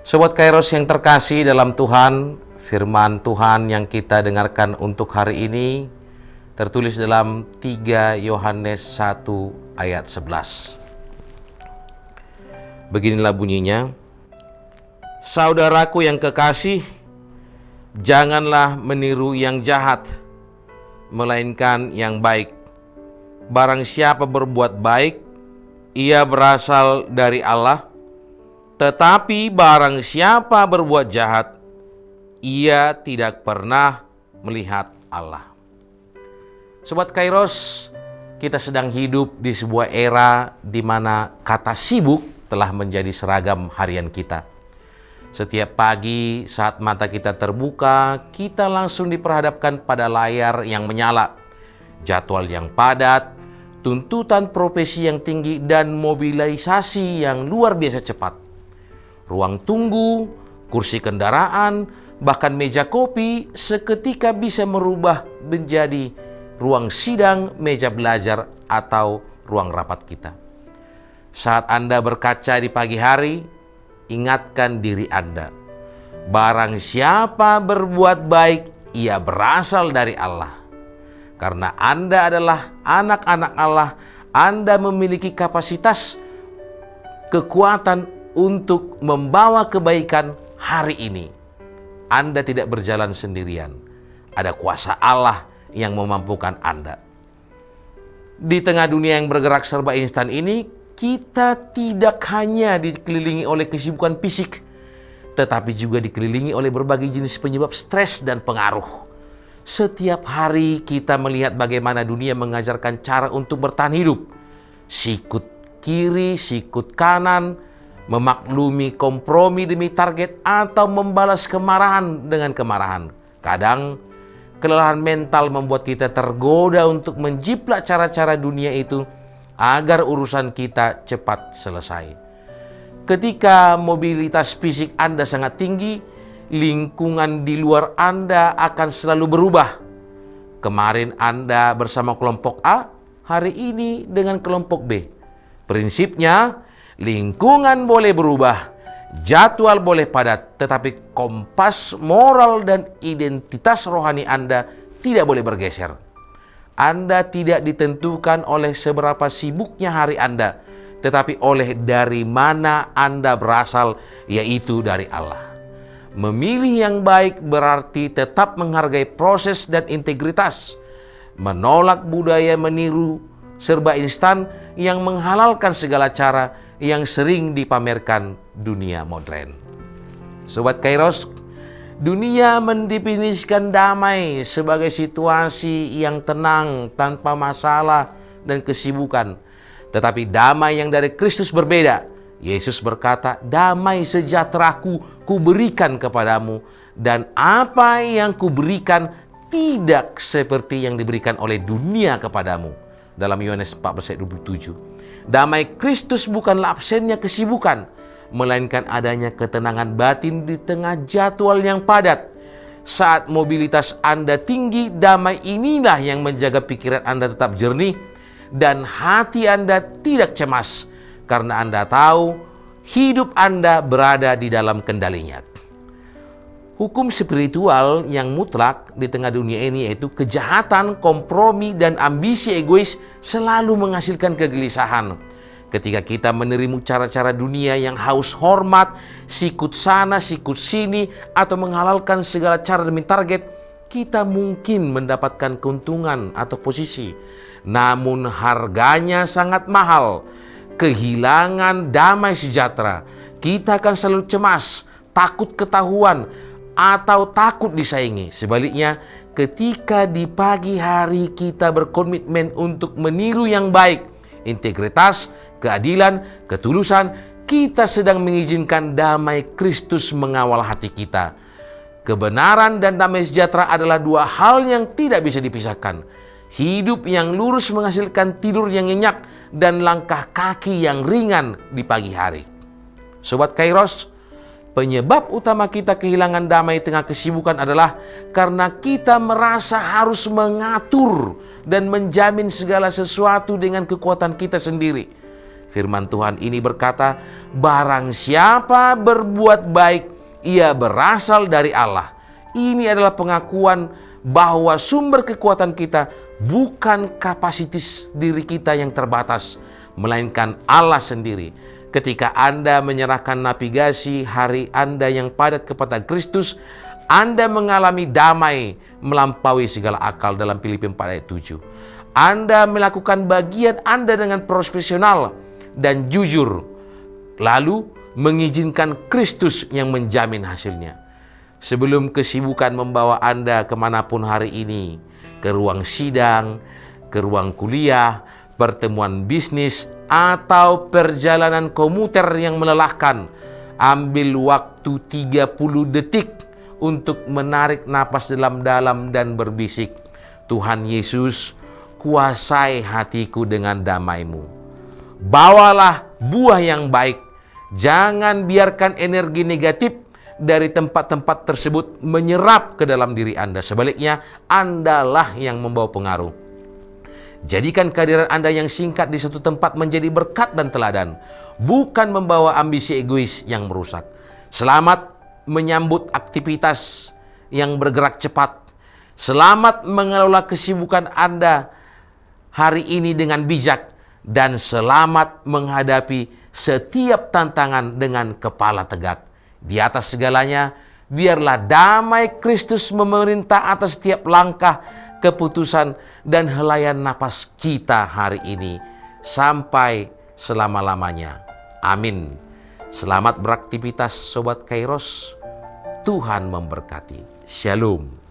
Sobat Kairos yang terkasih dalam Tuhan, firman Tuhan yang kita dengarkan untuk hari ini tertulis dalam 3 Yohanes 1 ayat 11. Beginilah bunyinya, saudaraku yang kekasih, janganlah meniru yang jahat, melainkan yang baik. Barang siapa berbuat baik, ia berasal dari Allah. Tetapi barang siapa berbuat jahat, ia tidak pernah melihat Allah. Sobat Kairos, kita sedang hidup di sebuah era di mana kata sibuk telah menjadi seragam harian kita. Setiap pagi saat mata kita terbuka, kita langsung diperhadapkan pada layar yang menyala, jadwal yang padat, tuntutan profesi yang tinggi, dan mobilisasi yang luar biasa cepat. Ruang tunggu, kursi kendaraan, bahkan meja kopi seketika bisa merubah menjadi ruang sidang, meja belajar, atau ruang rapat kita. Saat Anda berkaca di pagi hari, ingatkan diri Anda, barang siapa berbuat baik, ia berasal dari Allah. Karena Anda adalah anak-anak Allah, Anda memiliki kapasitas, kekuatan untuk membawa kebaikan hari ini. Anda tidak berjalan sendirian. Ada kuasa Allah yang memampukan Anda. Di tengah dunia yang bergerak serba instan ini, kita tidak hanya dikelilingi oleh kesibukan fisik, tetapi juga dikelilingi oleh berbagai jenis penyebab stres dan pengaruh. Setiap hari kita melihat bagaimana dunia mengajarkan cara untuk bertahan hidup. Sikut kiri, sikut kanan, memaklumi kompromi demi target, atau membalas kemarahan dengan kemarahan. Kadang kelelahan mental membuat kita tergoda untuk menjiplak cara-cara dunia itu agar urusan kita cepat selesai. Ketika mobilitas fisik Anda sangat tinggi, lingkungan di luar Anda akan selalu berubah. Kemarin Anda bersama kelompok A, hari ini dengan kelompok B. Prinsipnya, lingkungan boleh berubah, jadwal boleh padat, tetapi kompas moral dan identitas rohani Anda tidak boleh bergeser. Anda tidak ditentukan oleh seberapa sibuknya hari Anda, tetapi oleh dari mana Anda berasal, yaitu dari Allah. Memilih yang baik berarti tetap menghargai proses dan integritas, menolak budaya meniru serba instan yang menghalalkan segala cara yang sering dipamerkan dunia modern. Sobat Kairos, dunia mendefinisikan damai sebagai situasi yang tenang tanpa masalah dan kesibukan. Tetapi damai yang dari Kristus berbeda. Yesus berkata, damai sejahteraku kuberikan kepadamu, dan apa yang kuberikan tidak seperti yang diberikan oleh dunia kepadamu. Dalam Yohanes 14 ayat 27. Damai Kristus bukanlah absennya kesibukan, melainkan adanya ketenangan batin di tengah jadwal yang padat. Saat mobilitas Anda tinggi, damai inilah yang menjaga pikiran Anda tetap jernih dan hati Anda tidak cemas, karena Anda tahu hidup Anda berada di dalam kendalinya. Hukum spiritual yang mutlak di tengah dunia ini yaitu kejahatan, kompromi, dan ambisi egois selalu menghasilkan kegelisahan. Ketika kita menerima cara-cara dunia yang haus hormat, sikut sana, sikut sini, atau menghalalkan segala cara demi target, kita mungkin mendapatkan keuntungan atau posisi. Namun harganya sangat mahal. Kehilangan damai sejahtera. Kita akan selalu cemas, takut ketahuan, atau takut disaingi. Sebaliknya, ketika di pagi hari kita berkomitmen untuk meniru yang baik, integritas, keadilan, ketulusan, kita sedang mengizinkan damai Kristus mengawal hati kita. Kebenaran dan damai sejahtera adalah dua hal yang tidak bisa dipisahkan. Hidup yang lurus menghasilkan tidur yang nyenyak dan langkah kaki yang ringan di pagi hari. Sobat Kairos, penyebab utama kita kehilangan damai tengah kesibukan adalah karena kita merasa harus mengatur dan menjamin segala sesuatu dengan kekuatan kita sendiri. Firman Tuhan ini berkata, barang siapa berbuat baik, ia berasal dari Allah. Ini adalah pengakuan bahwa sumber kekuatan kita bukan kapasitas diri kita yang terbatas, melainkan Allah sendiri. Ketika Anda menyerahkan navigasi hari Anda yang padat kepada Kristus, Anda mengalami damai melampaui segala akal dalam Filipi 4 ayat 7. Anda melakukan bagian Anda dengan profesional dan jujur, lalu mengizinkan Kristus yang menjamin hasilnya. Sebelum kesibukan membawa Anda kemanapun hari ini, ke ruang sidang, ke ruang kuliah, pertemuan bisnis, atau perjalanan komuter yang melelahkan, ambil waktu 30 detik untuk menarik napas dalam-dalam dan berbisik, Tuhan Yesus, kuasai hatiku dengan damai-Mu. Bawalah buah yang baik. Jangan biarkan energi negatif dari tempat-tempat tersebut menyerap ke dalam diri Anda. Sebaliknya, Andalah yang membawa pengaruh. Jadikan kehadiran Anda yang singkat di suatu tempat menjadi berkat dan teladan, bukan membawa ambisi egois yang merusak. Selamat menyambut aktivitas yang bergerak cepat. Selamat mengelola kesibukan Anda hari ini dengan bijak. Dan selamat menghadapi setiap tantangan dengan kepala tegak. Di atas segalanya, biarlah damai Kristus memerintah atas setiap langkah, keputusan, dan helaian napas kita hari ini sampai selama-lamanya. Amin. Selamat beraktivitas Sobat Kairos. Tuhan memberkati. Shalom.